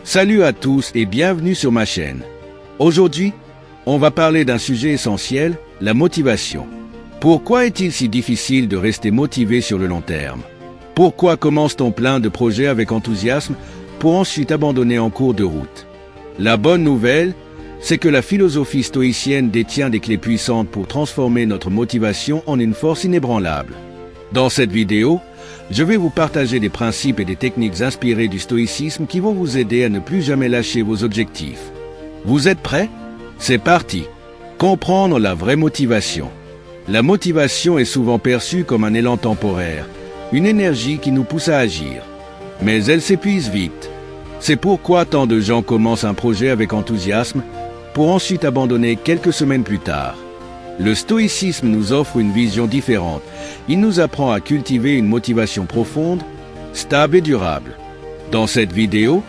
Salut à tous et bienvenue sur ma chaîne. Aujourd'hui, on va parler d'un sujet essentiel, la motivation. Pourquoi est-il si difficile de rester motivé sur le long terme? Pourquoi commence-t-on plein de projets avec enthousiasme pour ensuite abandonner en cours de route? La bonne nouvelle, c'est que la philosophie stoïcienne détient des clés puissantes pour transformer notre motivation en une force inébranlable. Dans cette vidéo, je vais vous partager des principes et des techniques inspirées du stoïcisme qui vont vous aider à ne plus jamais lâcher vos objectifs. Vous êtes prêts? C'est parti! Comprendre la vraie motivation. La motivation est souvent perçue comme un élan temporaire, une énergie qui nous pousse à agir. Mais elle s'épuise vite. C'est pourquoi tant de gens commencent un projet avec enthousiasme pour ensuite abandonner quelques semaines plus tard. Le stoïcisme nous offre une vision différente. Il nous apprend à cultiver une motivation profonde, stable et durable. Dans cette vidéo,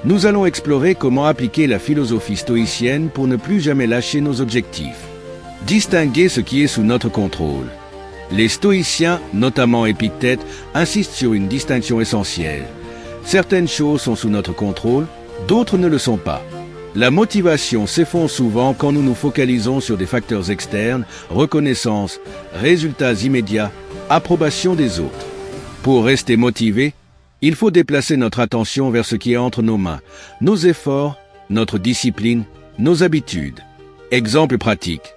nous allons explorer comment appliquer la philosophie stoïcienne pour ne plus jamais lâcher nos objectifs. Distinguer ce qui est sous notre contrôle. Les stoïciens, notamment Épictète, insistent sur une distinction essentielle. Certaines choses sont sous notre contrôle, d'autres ne le sont pas. La motivation s'effondre souvent quand nous nous focalisons sur des facteurs externes, reconnaissance, résultats immédiats, approbation des autres. Pour rester motivé, il faut déplacer notre attention vers ce qui est entre nos mains, nos efforts, notre discipline, nos habitudes. Exemple pratique.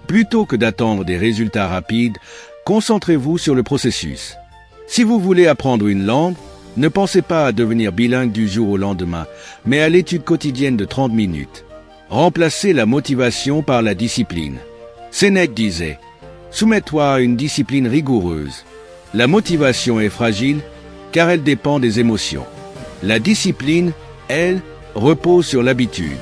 Plutôt que d'attendre des résultats rapides, concentrez-vous sur le processus. Si vous voulez apprendre une langue, ne pensez pas à devenir bilingue du jour au lendemain, mais à l'étude quotidienne de 30 minutes. Remplacez la motivation par la discipline. Sénèque disait « Soumets-toi à une discipline rigoureuse. La motivation est fragile car elle dépend des émotions. La discipline, elle, repose sur l'habitude.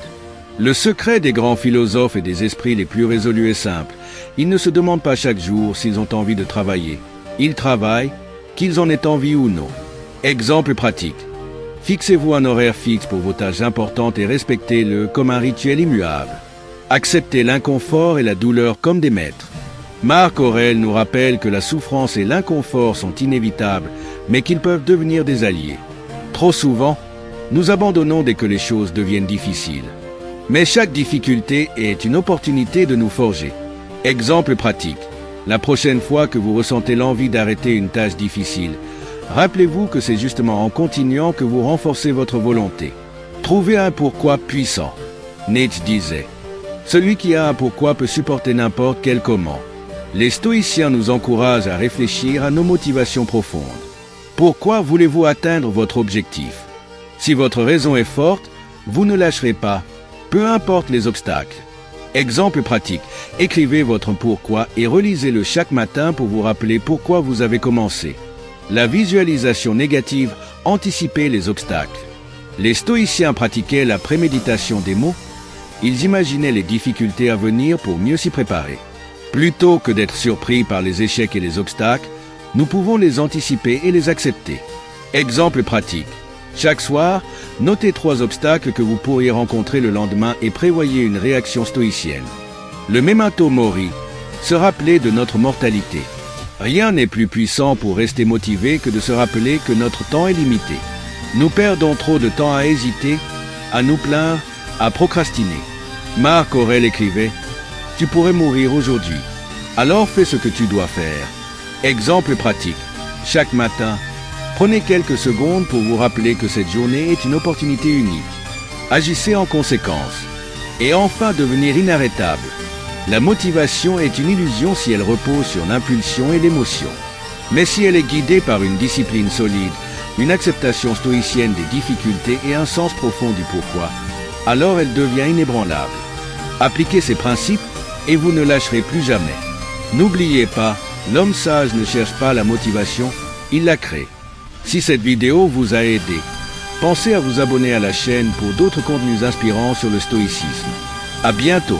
Le secret des grands philosophes et des esprits les plus résolus est simple. Ils ne se demandent pas chaque jour s'ils ont envie de travailler. Ils travaillent, qu'ils en aient envie ou non. Exemple pratique. Fixez-vous un horaire fixe pour vos tâches importantes et respectez-le comme un rituel immuable. Acceptez l'inconfort et la douleur comme des maîtres. Marc Aurèle nous rappelle que la souffrance et l'inconfort sont inévitables, mais qu'ils peuvent devenir des alliés. Trop souvent, nous abandonnons dès que les choses deviennent difficiles. Mais chaque difficulté est une opportunité de nous forger. Exemple pratique. La prochaine fois que vous ressentez l'envie d'arrêter une tâche difficile, rappelez-vous que c'est justement en continuant que vous renforcez votre volonté. Trouvez un pourquoi puissant. Nietzsche disait « Celui qui a un pourquoi peut supporter n'importe quel comment ». Les stoïciens nous encouragent à réfléchir à nos motivations profondes. Pourquoi voulez-vous atteindre votre objectif? Si votre raison est forte, vous ne lâcherez pas, peu importe les obstacles. Exemple pratique, écrivez votre pourquoi et relisez-le chaque matin pour vous rappeler pourquoi vous avez commencé. La visualisation négative anticipait les obstacles. Les stoïciens pratiquaient la préméditation des mots. Ils imaginaient les difficultés à venir pour mieux s'y préparer. Plutôt que d'être surpris par les échecs et les obstacles, nous pouvons les anticiper et les accepter. Exemple pratique. Chaque soir, notez 3 obstacles que vous pourriez rencontrer le lendemain et prévoyez une réaction stoïcienne. Le memento mori, se rappeler de notre mortalité. Rien n'est plus puissant pour rester motivé que de se rappeler que notre temps est limité. Nous perdons trop de temps à hésiter, à nous plaindre, à procrastiner. Marc Aurèle écrivait « Tu pourrais mourir aujourd'hui, alors fais ce que tu dois faire ». Exemple pratique. Chaque matin, prenez quelques secondes pour vous rappeler que cette journée est une opportunité unique. Agissez en conséquence. Et enfin devenir inarrêtable. La motivation est une illusion si elle repose sur l'impulsion et l'émotion. Mais si elle est guidée par une discipline solide, une acceptation stoïcienne des difficultés et un sens profond du pourquoi, alors elle devient inébranlable. Appliquez ces principes et vous ne lâcherez plus jamais. N'oubliez pas, l'homme sage ne cherche pas la motivation, il la crée. Si cette vidéo vous a aidé, pensez à vous abonner à la chaîne pour d'autres contenus inspirants sur le stoïcisme. À bientôt!